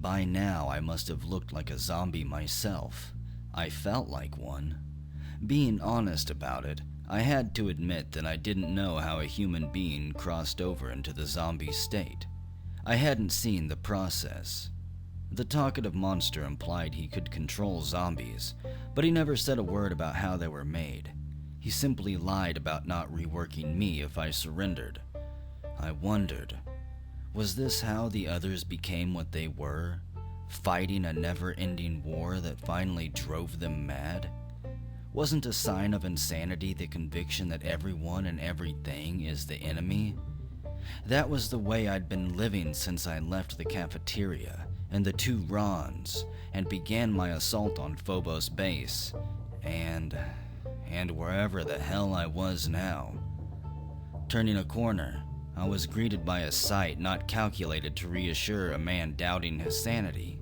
By now, I must have looked like a zombie myself. I felt like one. Being honest about it, I had to admit that I didn't know how a human being crossed over into the zombie state. I hadn't seen the process. The talkative monster implied he could control zombies, but he never said a word about how they were made. He simply lied about not reworking me if I surrendered. I wondered, was this how the others became what they were? Fighting a never-ending war that finally drove them mad? Wasn't a sign of insanity the conviction that everyone and everything is the enemy? That was the way I'd been living since I left the cafeteria and the two Rons and began my assault on Phobos base and wherever the hell I was now. Turning a corner, I was greeted by a sight not calculated to reassure a man doubting his sanity.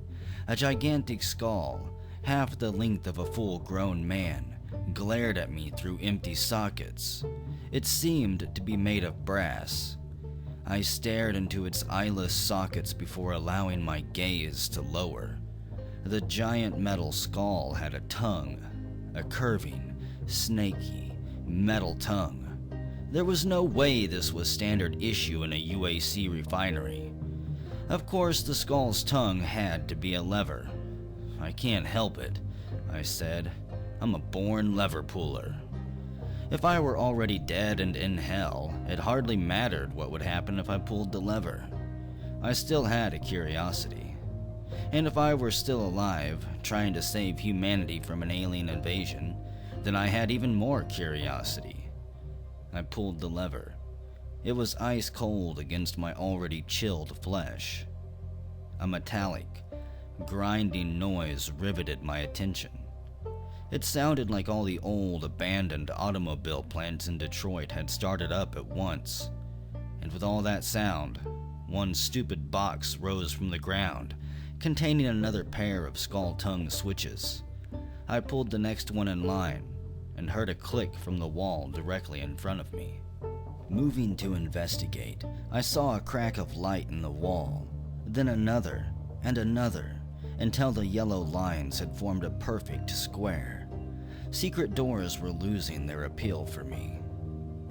A gigantic skull, half the length of a full-grown man, glared at me through empty sockets. It seemed to be made of brass. I stared into its eyeless sockets before allowing my gaze to lower. The giant metal skull had a tongue, a curving, snaky, metal tongue. There was no way this was standard issue in a UAC refinery. Of course, the skull's tongue had to be a lever. I can't help it, I said. I'm a born lever puller. If I were already dead and in hell, it hardly mattered what would happen if I pulled the lever. I still had a curiosity. And if I were still alive, trying to save humanity from an alien invasion, then I had even more curiosity. I pulled the lever. It was ice cold against my already chilled flesh. A metallic, grinding noise riveted my attention. It sounded like all the old, abandoned automobile plants in Detroit had started up at once. And with all that sound, one stupid box rose from the ground, containing another pair of skull-tongue switches. I pulled the next one in line, and heard a click from the wall directly in front of me. Moving to investigate, I saw a crack of light in the wall, then another, and another, until the yellow lines had formed a perfect square. Secret doors were losing their appeal for me.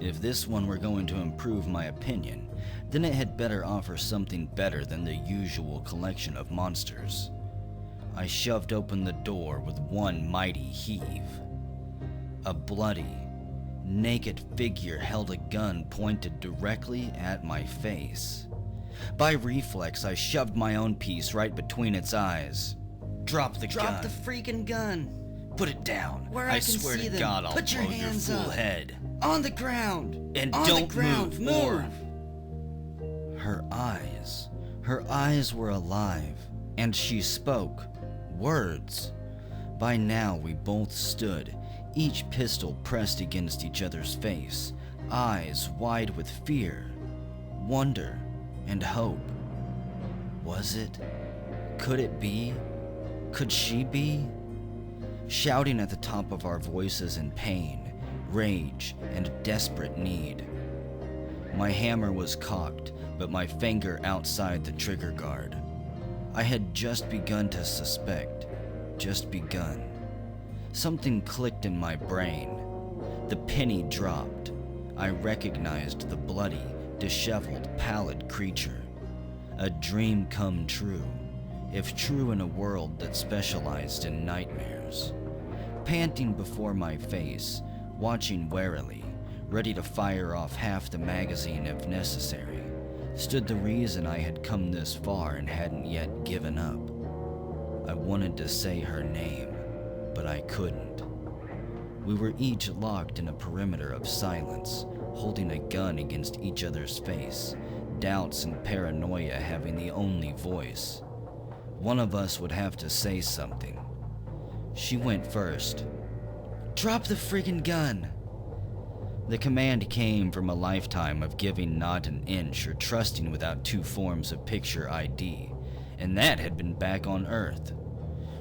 If this one were going to improve my opinion, then it had better offer something better than the usual collection of monsters. I shoved open the door with one mighty heave. A bloody, naked figure held a gun pointed directly at my face. By reflex, I shoved my own piece right between its eyes. Drop the gun. Drop the freaking gun. Put it down. Where I can swear see to them. God I'll Put your blow your hands fool up. head. On the ground. And On don't the ground. move. Her eyes were alive, and she spoke words. By now we both stood, each pistol pressed against each other's face, eyes wide with fear, wonder, and hope. Was it? Could it be? Could she be? Shouting at the top of our voices in pain, rage, and desperate need. My hammer was cocked, but my finger outside the trigger guard. I had just begun to suspect, just begun. Something clicked in my brain. The penny dropped. I recognized the bloody, disheveled, pallid creature. A dream come true, if true in a world that specialized in nightmares. Panting before my face, watching warily, ready to fire off half the magazine if necessary, stood the reason I had come this far and hadn't yet given up. I wanted to say her name, but I couldn't. We were each locked in a perimeter of silence, holding a gun against each other's face, doubts and paranoia having the only voice. One of us would have to say something. She went first. Drop the friggin' gun! The command came from a lifetime of giving not an inch or trusting without two forms of picture ID, and that had been back on Earth.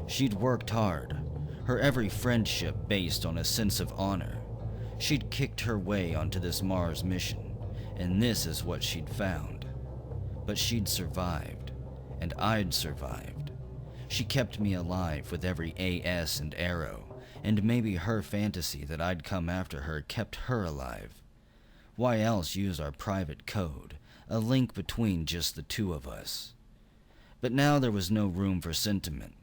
She'd worked hard, her every friendship based on a sense of honor. She'd kicked her way onto this Mars mission, and this is what she'd found. But she'd survived, and I'd survived. She kept me alive with every AS and arrow, and maybe her fantasy that I'd come after her kept her alive. Why else use our private code, a link between just the two of us? But now there was no room for sentiment,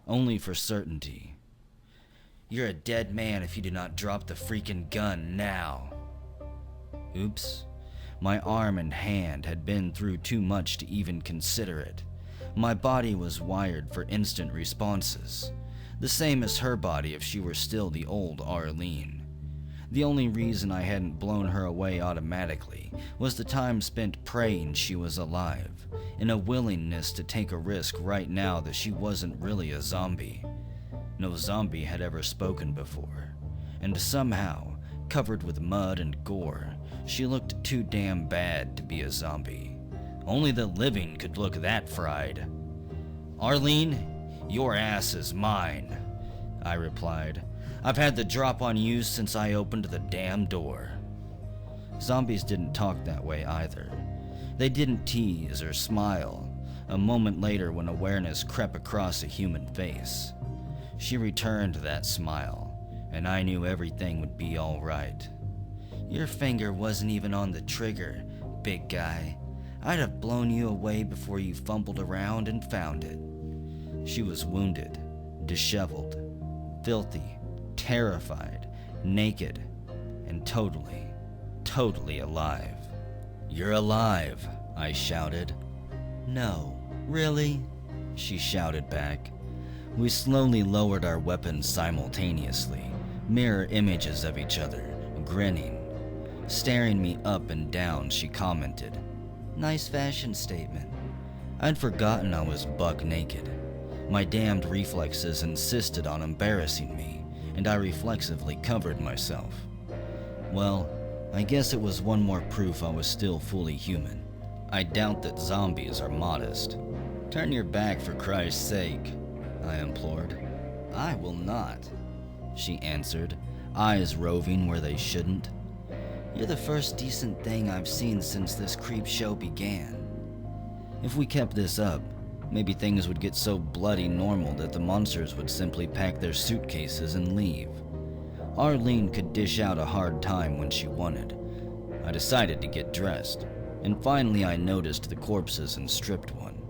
only for certainty. "You're a dead man if you do not drop the freaking gun now." Oops. My arm and hand had been through too much to even consider it. My body was wired for instant responses, the same as her body if she were still the old Arlene. The only reason I hadn't blown her away automatically was the time spent praying she was alive, in a willingness to take a risk right now that she wasn't really a zombie. No zombie had ever spoken before, and somehow, covered with mud and gore, she looked too damn bad to be a zombie. Only the living could look that fried. "Arlene, your ass is mine," I replied. "I've had the drop on you since I opened the damn door." Zombies didn't talk that way either. They didn't tease or smile, a moment later when awareness crept across a human face. She returned that smile, and I knew everything would be all right. "Your finger wasn't even on the trigger, big guy. I'd have blown you away before you fumbled around and found it." She was wounded, disheveled, filthy, terrified, naked, and totally alive. "You're alive," I shouted. "No, really?" she shouted back. We slowly lowered our weapons simultaneously, mirror images of each other, grinning. Staring me up and down, she commented, "Nice fashion statement." I'd forgotten I was buck naked. My damned reflexes insisted on embarrassing me, and I reflexively covered myself. Well, I guess it was one more proof I was still fully human. I doubt that zombies are modest. "Turn your back for Christ's sake," I implored. "I will not," she answered, eyes roving where they shouldn't. "You're the first decent thing I've seen since this creep show began." If we kept this up, maybe things would get so bloody normal that the monsters would simply pack their suitcases and leave. Arlene could dish out a hard time when she wanted. I decided to get dressed, and finally I noticed the corpses and stripped one.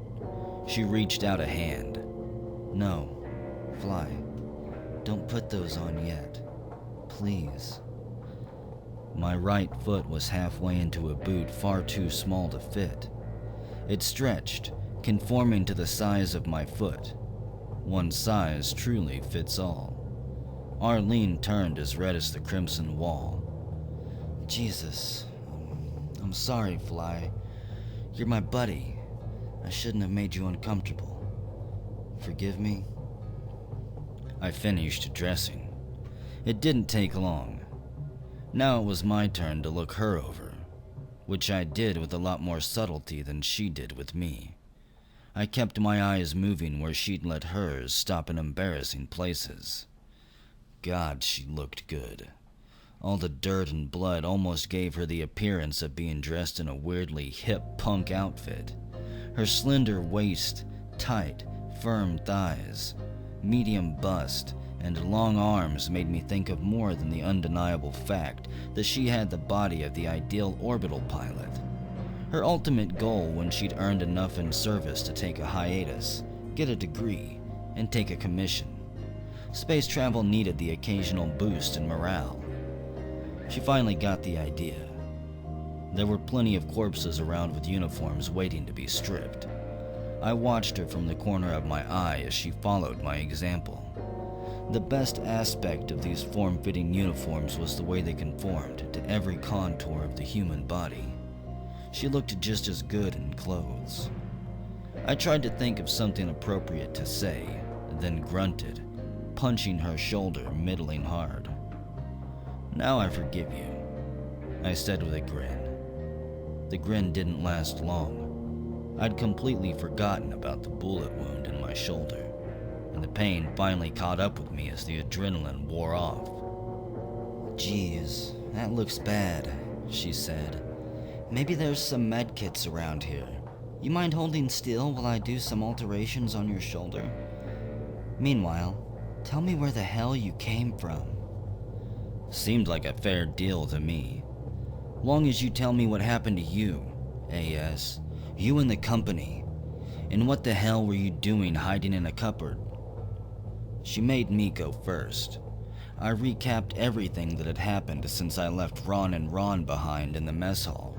She reached out a hand. "No, Fly, don't put those on yet. Please." My right foot was halfway into a boot far too small to fit. It stretched, conforming to the size of my foot. One size truly fits all. Arlene turned as red as the crimson wall. "Jesus, I'm sorry, Fly. You're my buddy. I shouldn't have made you uncomfortable. Forgive me?" I finished dressing. It didn't take long. Now it was my turn to look her over, which I did with a lot more subtlety than she did with me. I kept my eyes moving where she'd let hers stop in embarrassing places. God, she looked good. All the dirt and blood almost gave her the appearance of being dressed in a weirdly hip punk outfit. Her slender waist, tight, firm thighs, medium bust, and long arms made me think of more than the undeniable fact that she had the body of the ideal orbital pilot. Her ultimate goal when she'd earned enough in service to take a hiatus, get a degree, and take a commission. Space travel needed the occasional boost in morale. She finally got the idea. There were plenty of corpses around with uniforms waiting to be stripped. I watched her from the corner of my eye as she followed my example. The best aspect of these form-fitting uniforms was the way they conformed to every contour of the human body. She looked just as good in clothes. I tried to think of something appropriate to say, then grunted, punching her shoulder middling hard. "Now I forgive you," I said with a grin. The grin didn't last long. I'd completely forgotten about the bullet wound in my shoulder, and the pain finally caught up with me as the adrenaline wore off. "Geez, that looks bad," she said. "Maybe there's some medkits around here. You mind holding still while I do some alterations on your shoulder? Meanwhile, tell me where the hell you came from. Seemed like a fair deal to me. Long as you tell me what happened to you, AS, you and the company, and what the hell were you doing hiding in a cupboard? She made me go first. I recapped everything that had happened since I left Ron and Ron behind in the mess hall.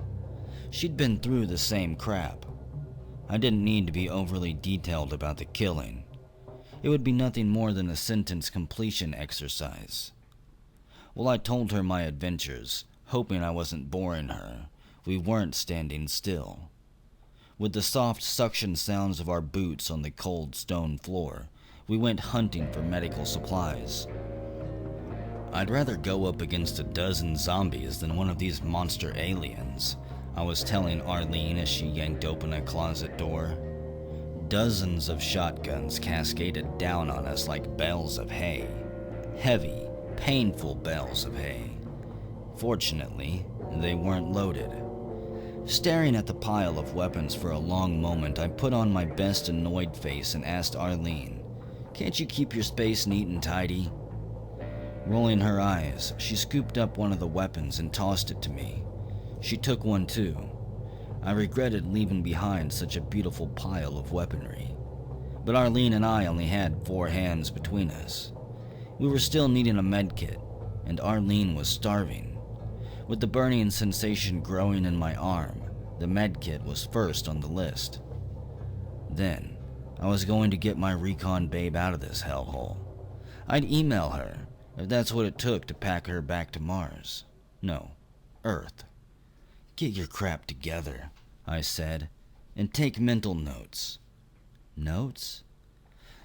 She'd been through the same crap. I didn't need to be overly detailed about the killing. It would be nothing more than a sentence completion exercise. While I told her my adventures, hoping I wasn't boring her, we weren't standing still. With the soft suction sounds of our boots on the cold stone floor, we went hunting for medical supplies. I'd rather go up against a dozen zombies than one of these monster aliens, I was telling Arlene as she yanked open a closet door. Dozens of shotguns cascaded down on us like bales of hay. Heavy, painful bales of hay. Fortunately, they weren't loaded. Staring at the pile of weapons for a long moment, I put on my best annoyed face and asked Arlene, "Can't you keep your space neat and tidy?" Rolling her eyes, she scooped up one of the weapons and tossed it to me. She took one too. I regretted leaving behind such a beautiful pile of weaponry. But Arlene and I only had 4 hands between us. We were still needing a medkit, and Arlene was starving. With the burning sensation growing in my arm, the medkit was first on the list. Then, I was going to get my recon babe out of this hellhole. I'd email her, if that's what it took to pack her back to Mars. No, Earth. "Get your crap together," I said, "and take mental notes." "Notes?"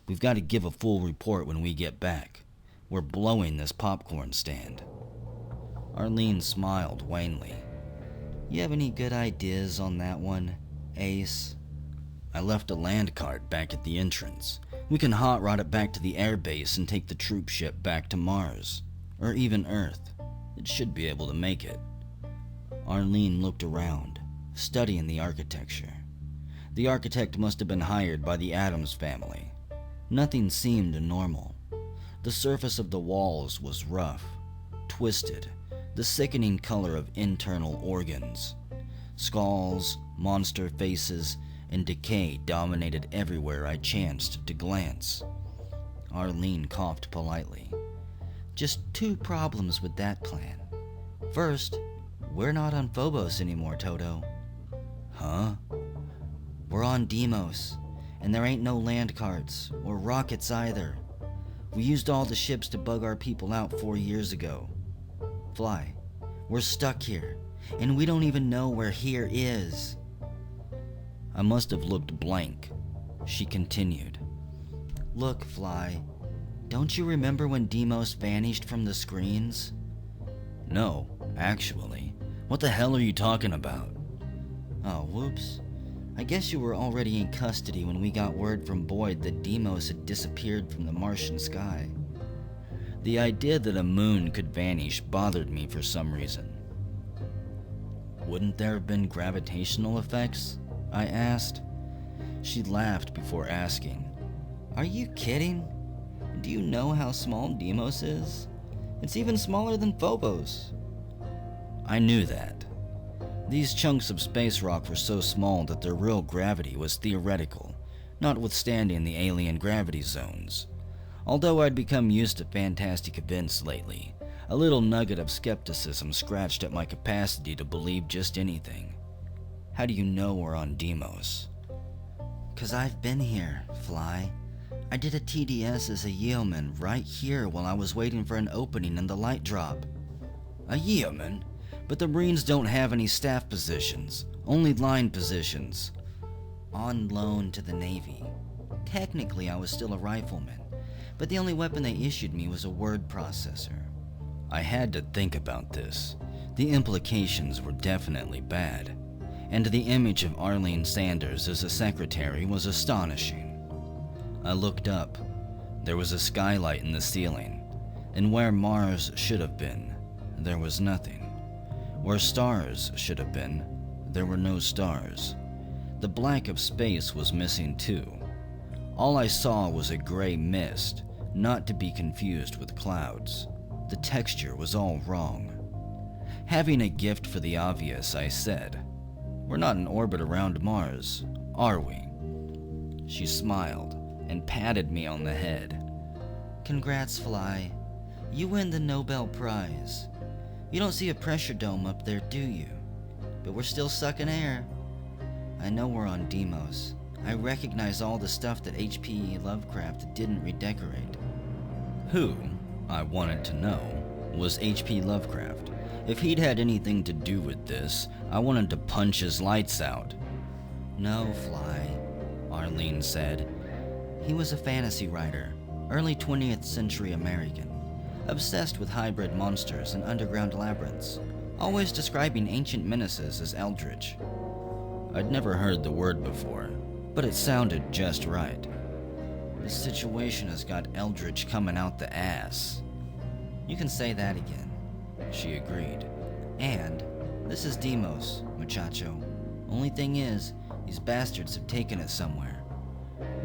"We've got to give a full report when we get back. We're blowing this popcorn stand." Arlene smiled wanly. "You have any good ideas on that one, Ace?" "I left a land cart back at the entrance. We can hot rod it back to the airbase and take the troop ship back to Mars. Or even Earth. It should be able to make it." Arlene looked around, studying the architecture. The architect must have been hired by the Addams family. Nothing seemed normal. The surface of the walls was rough, twisted, the sickening color of internal organs. Skulls, monster faces, and decay dominated everywhere I chanced to glance. Arlene coughed politely. "Just 2 problems with that plan. First, we're not on Phobos anymore, Toto." "Huh?" "We're on Deimos, and there ain't no land carts, or rockets either. We used all the ships to bug our people out 4 years ago. Fly, we're stuck here, and we don't even know where here is." I must have looked blank. She continued. "Look, Fly, don't you remember when Deimos vanished from the screens?" "No, actually. What the hell are you talking about?" "Oh, whoops. I guess you were already in custody when we got word from Boyd that Deimos had disappeared from the Martian sky." The idea that a moon could vanish bothered me for some reason. "Wouldn't there have been gravitational effects?" I asked. She laughed before asking, "Are you kidding? Do you know how small Deimos is? It's even smaller than Phobos." I knew that. These chunks of space rock were so small that their real gravity was theoretical, notwithstanding the alien gravity zones. Although I'd become used to fantastic events lately, a little nugget of skepticism scratched at my capacity to believe just anything. "How do you know we're on Deimos?" "'Cause I've been here, Fly. I did a TDS as a yeoman right here while I was waiting for an opening in the light drop." "A yeoman? But the Marines don't have any staff positions, only line positions." "On loan to the Navy. Technically, I was still a rifleman, but the only weapon they issued me was a word processor." I had to think about this. The implications were definitely bad, and the image of Arlene Sanders as a secretary was astonishing. I looked up. There was a skylight in the ceiling, and where Mars should have been, there was nothing. Where stars should have been, there were no stars. The blank of space was missing too. All I saw was a gray mist, not to be confused with clouds. The texture was all wrong. Having a gift for the obvious, I said, "We're not in orbit around Mars, are we?" She smiled and patted me on the head. Congrats, Fly. You win the Nobel Prize. You don't see a pressure dome up there, do you? But we're still sucking air. I know we're on Deimos. I recognize all the stuff that H.P. Lovecraft didn't redecorate. Who, I wanted to know, was H.P. Lovecraft? If he'd had anything to do with this, I wanted to punch his lights out. No, Fly, Arlene said. He was a fantasy writer, early 20th century American, obsessed with hybrid monsters and underground labyrinths, always describing ancient menaces as eldritch. I'd never heard the word before, but it sounded just right. This situation has got eldritch coming out the ass. You can say that again, she agreed. And this is Deimos, muchacho. Only thing is, these bastards have taken it somewhere.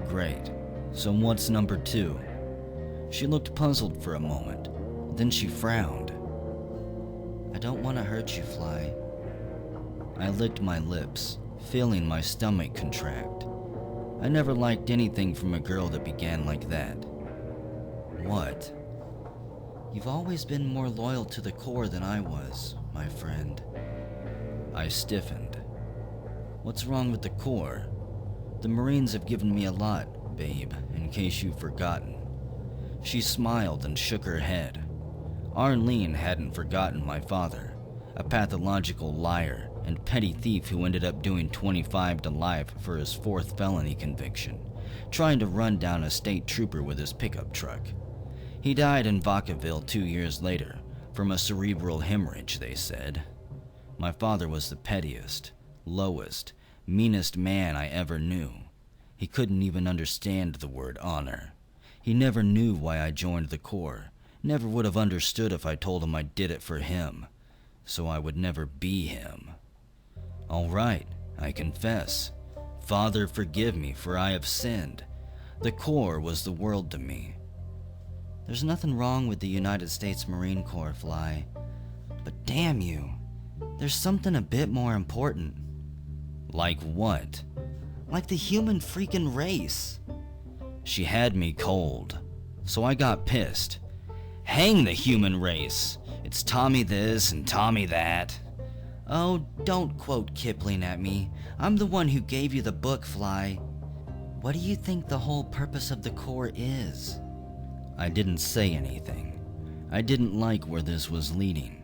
Great. So what's number 2? She looked puzzled for a moment. Then she frowned. I don't want to hurt you, Fly. I licked my lips, feeling my stomach contract. I never liked anything from a girl that began like that. What? You've always been more loyal to the Corps than I was, my friend. I stiffened. What's wrong with the Corps? The Marines have given me a lot, babe, in case you've forgotten. She smiled and shook her head. Arlene hadn't forgotten my father, a pathological liar and petty thief who ended up doing 25 to life for his 4th felony conviction, trying to run down a state trooper with his pickup truck. He died in Vacaville 2 years later, from a cerebral hemorrhage, they said. My father was the pettiest, lowest, meanest man I ever knew. He couldn't even understand the word honor. He never knew why I joined the Corps, never would have understood if I told him I did it for him, so I would never be him. All right, I confess. Father, forgive me, for I have sinned. The Corps was the world to me. There's nothing wrong with the United States Marine Corps, Fly. But damn you, there's something a bit more important. Like what? Like the human freaking race. She had me cold, so I got pissed. Hang the human race! It's Tommy this and Tommy that. Oh, don't quote Kipling at me. I'm the one who gave you the book, Fly. What do you think the whole purpose of the Corps is? I didn't say anything. I didn't like where this was leading.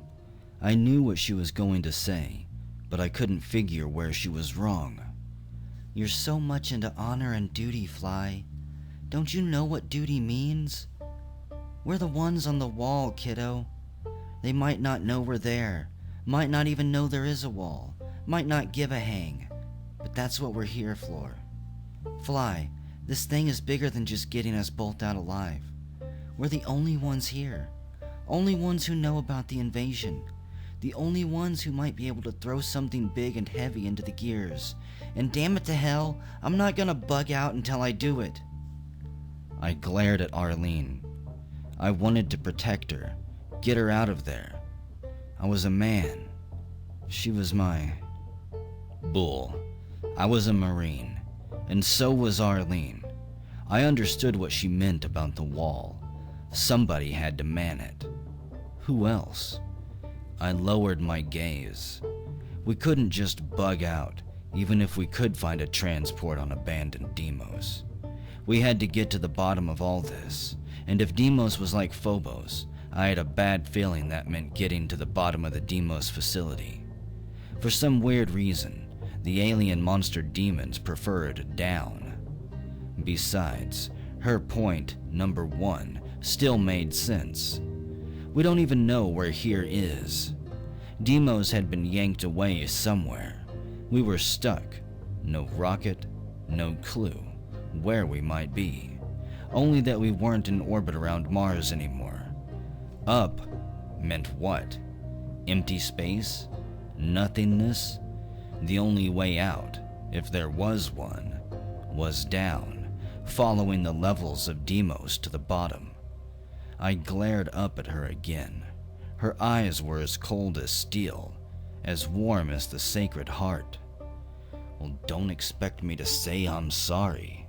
I knew what she was going to say, but I couldn't figure where she was wrong. You're so much into honor and duty, Fly. Don't you know what duty means? We're the ones on the wall, kiddo. They might not know we're there, might not even know there is a wall, might not give a hang, but that's what we're here for. Fly, this thing is bigger than just getting us both out alive. We're the only ones here, only ones who know about the invasion, the only ones who might be able to throw something big and heavy into the gears. And damn it to hell, I'm not gonna bug out until I do it. I glared at Arlene. I wanted to protect her, get her out of there. I was a man. She was my bull. I was a Marine, and so was Arlene. I understood what she meant about the wall. Somebody had to man it. Who else? I lowered my gaze. We couldn't just bug out, even if we could find a transport on abandoned Deimos. We had to get to the bottom of all this, and if Deimos was like Phobos, I had a bad feeling that meant getting to the bottom of the Deimos facility. For some weird reason, the alien monster demons preferred down. Besides, her point, number 1, still made sense. We don't even know where here is. Deimos had been yanked away somewhere. We were stuck. No rocket, no clue where we might be. Only that we weren't in orbit around Mars anymore. Up meant what? Empty space? Nothingness? The only way out if there was one, was down, following the levels of Deimos to the bottom. I glared up at her again. Her eyes were as cold as steel, as warm as the Sacred Heart. Well, don't expect me to say I'm sorry.